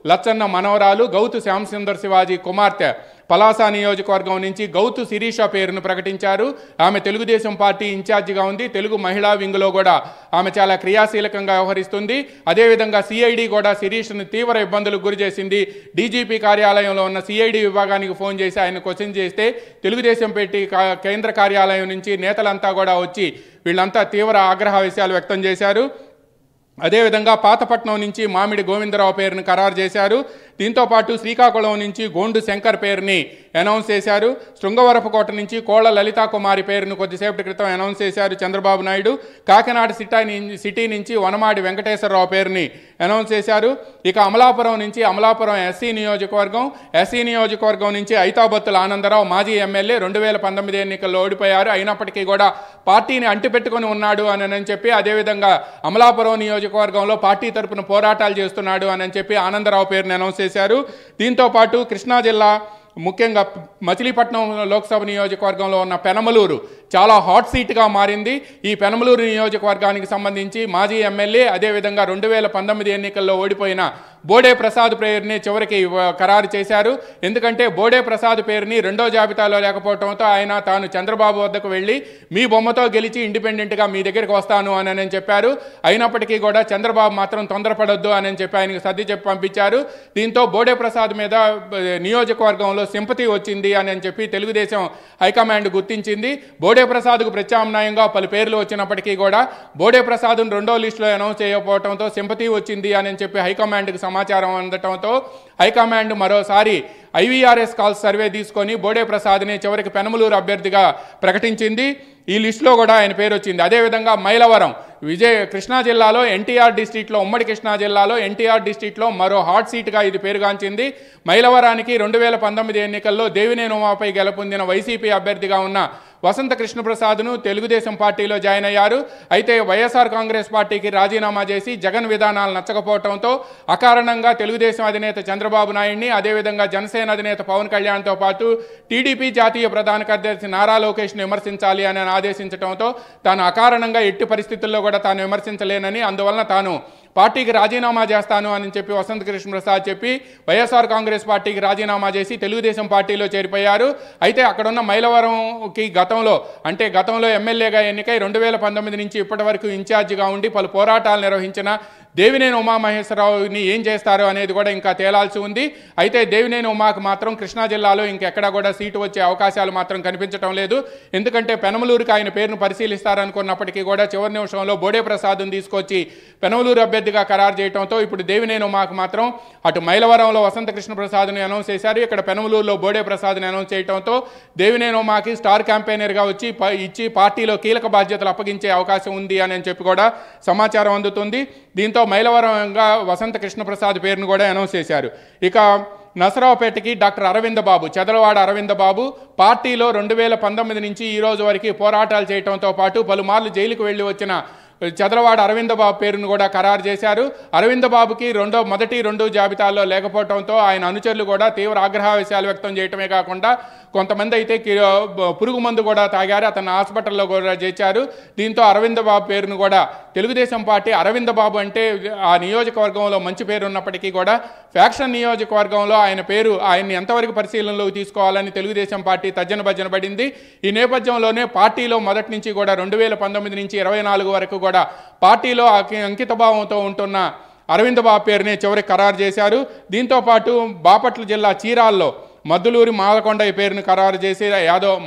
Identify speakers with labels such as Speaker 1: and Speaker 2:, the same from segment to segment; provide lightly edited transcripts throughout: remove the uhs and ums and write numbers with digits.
Speaker 1: లచ్చన్న మనవరాలు గౌతు శ్యాంసుందర్ శివాజీ కుమార్తె పలాస నియోజకవర్గం నుంచి గౌతు శిరీష పేరును ప్రకటించారు. ఆమె తెలుగుదేశం పార్టీ ఇన్ఛార్జిగా ఉంది. తెలుగు మహిళా వింగ్లో కూడా ఆమె చాలా క్రియాశీలకంగా వ్యవహరిస్తుంది. అదేవిధంగా సిఐడి కూడా శిరీష్ను తీవ్ర ఇబ్బందులకు గురి చేసింది. డీజీపీ కార్యాలయంలో ఉన్న సిఐడి విభాగానికి ఫోన్ చేసి ఆయన క్వశ్చన్ చేస్తే తెలుగుదేశం పార్టీ కేంద్ర కార్యాలయం నుంచి నేతలంతా కూడా వచ్చి వీళ్ళంతా తీవ్ర ఆగ్రహావేశాలు వ్యక్తం చేశారు. అదేవిధంగా పాతపట్నం నుంచి మామిడి గోవిందరావు పేరును ఖరారు చేశారు. దీంతోపాటు శ్రీకాకుళం నుంచి గోండు శంకర్ పేరుని అనౌన్స్ చేశారు. శృంగవరపుకోట నుంచి కోళ్ల లలితా కుమారి పేరును కొద్దిసేపటి క్రితం అనౌన్స్ చేశారు చంద్రబాబు నాయుడు. కాకినాడ సిటీ నుంచి వనమాడి వెంకటేశ్వరరావు పేరుని అనౌన్స్ చేశారు. ఇక అమలాపురం నుంచి అమలాపురం ఎస్సీ నియోజకవర్గం నుంచి ఐతాబత్తుల ఆనందరావు మాజీ ఎమ్మెల్యే 2019 ఎన్నికల్లో ఓడిపోయారు. అయినప్పటికీ కూడా పార్టీని అంటిపెట్టుకొని ఉన్నాడు అని చెప్పి, అదేవిధంగా అమలాపురం నియోజకవర్గంలో పార్టీ తరపున పోరాటాలు చేస్తున్నాడు అని చెప్పి ఆనందరావు పేరుని అనౌన్స్ చేశారు. దీంతోపాటు కృష్ణా జిల్లా ముఖ్యంగా మచిలీపట్నం లోక్సభ నియోజకవర్గంలో ఉన్న పెనమలూరు చాలా హాట్ సీట్గా మారింది. ఈ పెనమలూరు నియోజకవర్గానికి సంబంధించి మాజీ ఎమ్మెల్యే అదేవిధంగా 2019 ఎన్నికల్లో ఓడిపోయిన బోడే ప్రసాద్ పేరుని చివరికి ఖరారు చేశారు. ఎందుకంటే బోడే ప్రసాద్ పేరుని రెండో జాబితాలో లేకపోవడంతో ఆయన తాను చంద్రబాబు వద్దకు వెళ్ళి మీ బొమ్మతో గెలిచి ఇండిపెండెంట్గా మీ దగ్గరికి వస్తాను అని చెప్పారు. అయినప్పటికీ కూడా చంద్రబాబు మాత్రం తొందరపడొద్దు అని చెప్పి ఆయనకు సర్ది చెప్పి పంపించారు. దీంతో బోడే ప్రసాద్ మీద నియోజకవర్గంలో సింపతి వచ్చింది అని చెప్పి తెలుగుదేశం హైకమాండ్ గుర్తించింది. బోడే ప్రసాద్కు ప్రత్యామ్నాయంగా పలు పేర్లు వచ్చినప్పటికీ కూడా బోడే ప్రసాద్ను రెండో లిస్టులో అనౌన్స్ చేయకపోవడంతో సింపతి వచ్చింది అని చెప్పి హైకమాండ్కి సమాచారం అందటంతో హైకమాండ్ మరోసారి ఐవీఆర్ఎస్ కాల్స్ సర్వే తీసుకొని బోడే ప్రసాద్ని చివరికి పెనమలూరు అభ్యర్థిగా ప్రకటించింది. ఈ లిస్టులో కూడా ఆయన పేరు వచ్చింది. అదేవిధంగా మైలవరం కృష్ణా జిల్లాలో ఎన్టీఆర్ డిస్ట్రిక్ట్లో ఉమ్మడి కృష్ణా జిల్లాలో ఎన్టీఆర్ డిస్ట్రిక్ట్లో మరో హాట్ సీట్గా ఇది పేరుగాంచింది. మైలవరానికి 2019 ఎన్నికల్లో దేవినేని ఉమాపై గెలుపొందిన వైసీపీ అభ్యర్థిగా ఉన్న వసంత కృష్ణప్రసాద్ను తెలుగుదేశం పార్టీలో జాయిన్ అయ్యారు. అయితే వైఎస్ఆర్ కాంగ్రెస్ పార్టీకి రాజీనామా చేసి జగన్ విధానాలు నచ్చకపోవడంతో అకారణంగా తెలుగుదేశం అధినేత చంద్రబాబు నాయుడిని అదేవిధంగా జనసేన అధినేత పవన్ కళ్యాణ్తో పాటు టీడీపీ జాతీయ ప్రధాన కార్యదర్శి నారా లోకేష్ను విమర్శించాలి అని ఆదేశించడంతో తాను అకారణంగా ఎట్టి పరిస్థితుల్లో కూడా తాను విమర్శించలేనని, అందువలన తాను పార్టీకి రాజీనామా చేస్తాను అని చెప్పి వసంత కృష్ణప్రసాద్ చెప్పి వైఎస్ఆర్ కాంగ్రెస్ పార్టీకి రాజీనామా చేసి తెలుగుదేశం పార్టీలో చేరిపోయారు. అయితే అక్కడున్న మైలవరంకి గతంలో ఎమ్మెల్యేగా ఎన్నికై 2019 నుంచి ఇప్పటి వరకు ఇన్ఛార్జిగా ఉండి పలు పోరాటాలు నిర్వహించిన దేవినేని ఉమామహేశ్వరరావుని ఏం చేస్తారో అనేది కూడా ఇంకా తేలాల్సి ఉంది. అయితే దేవినేని ఉమాకు మాత్రం కృష్ణా జిల్లాలో ఇంకెక్కడా కూడా సీటు వచ్చే అవకాశాలు మాత్రం కనిపించడం లేదు. ఎందుకంటే పెనమలూరుకి ఆయన పేరును పరిశీలిస్తారనుకున్నప్పటికీ కూడా చివరి నిమిషంలో బోడే ప్రసాద్ను తీసుకొచ్చి పెనమలూరు అభ్యర్థిగా ఖరారు చేయడంతో ఇప్పుడు దేవినేని ఉమాకు మాత్రం అటు మైలవరంలో వసంత కృష్ణప్రసాద్ని అనౌన్స్ చేశారు, ఇక్కడ పెనమలూరులో బోడే ప్రసాద్ని అనౌన్స్ చేయడంతో దేవినేని ఉమాకి స్టార్ క్యాంపెయినర్గా ఇచ్చి పార్టీలో కీలక బాధ్యతలు అప్పగించే అవకాశం ఉంది అని చెప్పి కూడా సమాచారం అందుతుంది. దీంతో మైలవరంగా వసంత కృష్ణప్రసాద్ పేరును కూడా అనౌన్స్ చేశారు. ఇక నసరావుపేటకి డాక్టర్ అరవింద బాబు, చెదలవాడ అరవింద బాబు పార్టీలో 2019 నుంచి ఈ రోజు వరకు పోరాటాలు చేయడంతో పాటు పలుమార్లు జైలుకు వెళ్ళి వచ్చిన చదలవాడ అరవింద బాబు పేరును కూడా ఖరారు చేశారు. అరవింద బాబుకి మొదటి రెండు జాబితాల్లో లేకపోవడంతో ఆయన అనుచరులు కూడా తీవ్ర ఆగ్రహావేశాలు వ్యక్తం చేయటమే కాకుండా కొంతమంది అయితే పురుగు మందు కూడా తాగారు, అతను హాస్పిటల్లో కూడా చేర్చారు. దీంతో అరవింద బాబు పేరును కూడా తెలుగుదేశం పార్టీ అరవింద బాబు అంటే ఆ నియోజకవర్గంలో మంచి పేరు ఉన్నప్పటికీ కూడా ఫ్యాక్షన్ నియోజకవర్గంలో ఆయన్ని ఎంతవరకు పరిశీలనలోకి తీసుకోవాలని తెలుగుదేశం పార్టీ తర్జన భర్జన పడింది. ఈ నేపథ్యంలోనే పార్టీలో మొదటి నుంచి కూడా 2019 నుంచి 24 వరకు కూడా పార్టీలో అంకితభావంతో ఉంటున్న అరవింద బాబు పేరుని చివరికి ఖరారు చేశారు. దీంతోపాటు బాపట్ల జిల్లా చీరాల్లో మద్దులూరి మాలకొండయ్య పేరును ఖరారు చేసి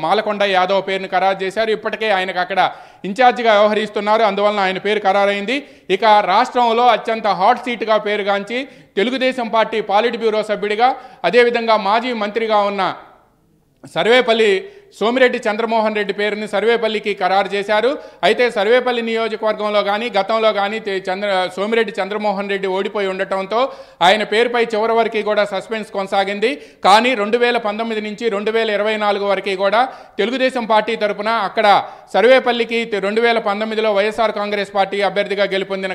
Speaker 1: మాలకొండ యాదవ్ పేరును ఖరారు చేశారు. ఇప్పటికే ఆయనకు అక్కడ ఇన్ఛార్జిగా వ్యవహరిస్తున్నారు, అందువలన ఆయన పేరు ఖరారైంది. ఇక రాష్ట్రంలో అత్యంత హాట్ సీట్గా పేరుగాంచి తెలుగుదేశం పార్టీ పాలిట్ బ్యూరో సభ్యుడిగా అదేవిధంగా మాజీ మంత్రిగా ఉన్న సర్వేపల్లి సోమిరెడ్డి చంద్రమోహన్ రెడ్డి పేరుని సర్వేపల్లికి ఖరారు చేశారు. అయితే సర్వేపల్లి నియోజకవర్గంలో కానీ గతంలో కానీ సోమిరెడ్డి చంద్రమోహన్ రెడ్డి ఓడిపోయి ఉండటంతో ఆయన పేరుపై చివరి వరకు కూడా సస్పెన్స్ కొనసాగింది. కానీ 2019 నుంచి 2024 వరకు కూడా తెలుగుదేశం పార్టీ తరఫున అక్కడ సర్వేపల్లికి 2019లో వైఎస్ఆర్ కాంగ్రెస్ పార్టీ అభ్యర్థిగా గెలుపొందిన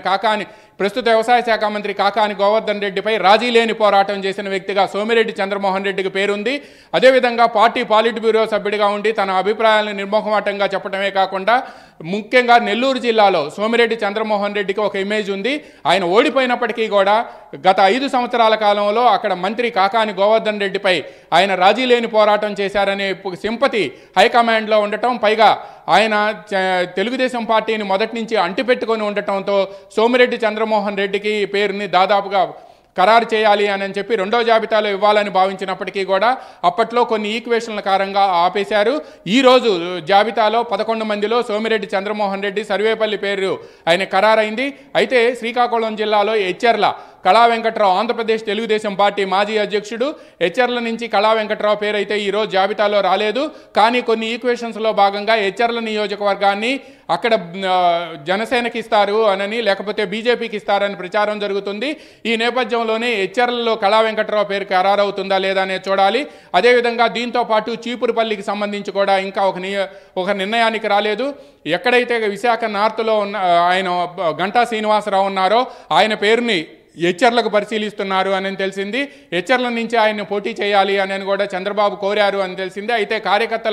Speaker 1: ప్రస్తుత వ్యవసాయ శాఖ మంత్రి కాకాని గోవర్ధన్ రెడ్డిపై రాజీ లేని పోరాటం చేసిన వ్యక్తిగా సోమిరెడ్డి చంద్రమోహన్ రెడ్డికి పేరుంది. అదేవిధంగా పార్టీ పాలిట్ బ్యూరో సభ్యుడిగా ఉండి తన అభిప్రాయాలను నిర్మోహమాటంగా చెప్పడమే కాకుండా ముఖ్యంగా నెల్లూరు జిల్లాలో సోమిరెడ్డి చంద్రమోహన్ రెడ్డికి ఒక ఇమేజ్ ఉంది. ఆయన ఓడిపోయినప్పటికీ కూడా గత 5 సంవత్సరాల కాలంలో అక్కడ మంత్రి కాకాని గోవర్ధన్ రెడ్డిపై ఆయన రాజీ లేని పోరాటం చేశారనే సింపతి హైకమాండ్లో ఉండటం, పైగా ఆయన తెలుగుదేశం పార్టీని మొదటి నుంచి అంటిపెట్టుకొని ఉండటంతో సోమిరెడ్డి చంద్రమోహన్ రెడ్డికి పేరుని దాదాపుగా ఖరారు చేయాలి అని చెప్పి రెండో జాబితాలో ఇవ్వాలని భావించినప్పటికీ కూడా అప్పట్లో కొన్ని ఈక్వేషన్ల కారణంగా ఆపేశారు. ఈరోజు జాబితాలో 11 మందిలో సోమిరెడ్డి చంద్రమోహన్ రెడ్డి, సర్వేపల్లి పేరు ఆయన ఖరారైంది. అయితే శ్రీకాకుళం జిల్లాలో ఎచ్చెర్ల కళా వెంకట్రావు, ఆంధ్రప్రదేశ్ తెలుగుదేశం పార్టీ మాజీ అధ్యక్షుడు, ఎచ్చెర్ల నుంచి కళా వెంకట్రావు పేరు అయితే ఈరోజు జాబితాలో రాలేదు. కానీ కొన్ని ఈక్వేషన్స్లో భాగంగా ఎచ్చెర్ల నియోజకవర్గాన్ని అక్కడ జనసేనకి ఇస్తారు అనని, లేకపోతే బీజేపీకి ఇస్తారని ప్రచారం జరుగుతుంది. ఈ నేపథ్యంలోనే ఎచ్చెర్లలో కళా వెంకట్రావు పేరు ఖరారవుతుందా లేదా అనేది చూడాలి. అదేవిధంగా దీంతో పాటు చీపురుపల్లికి సంబంధించి కూడా ఇంకా ఒక నిర్ణయానికి రాలేదు. ఎక్కడైతే విశాఖ నార్త్లో ఉన్న ఆయన గంటా శ్రీనివాసరావు ఉన్నారో ఆయన పేరుని ఎచ్చెర్లకు పరిశీలిస్తున్నారు అని తెలిసింది. ఎచ్చెర్ల నుంచి ఆయన పోటీ చేయాలి అని కూడా చంద్రబాబు కోరారు అని తెలిసింది. అయితే కార్యకర్తల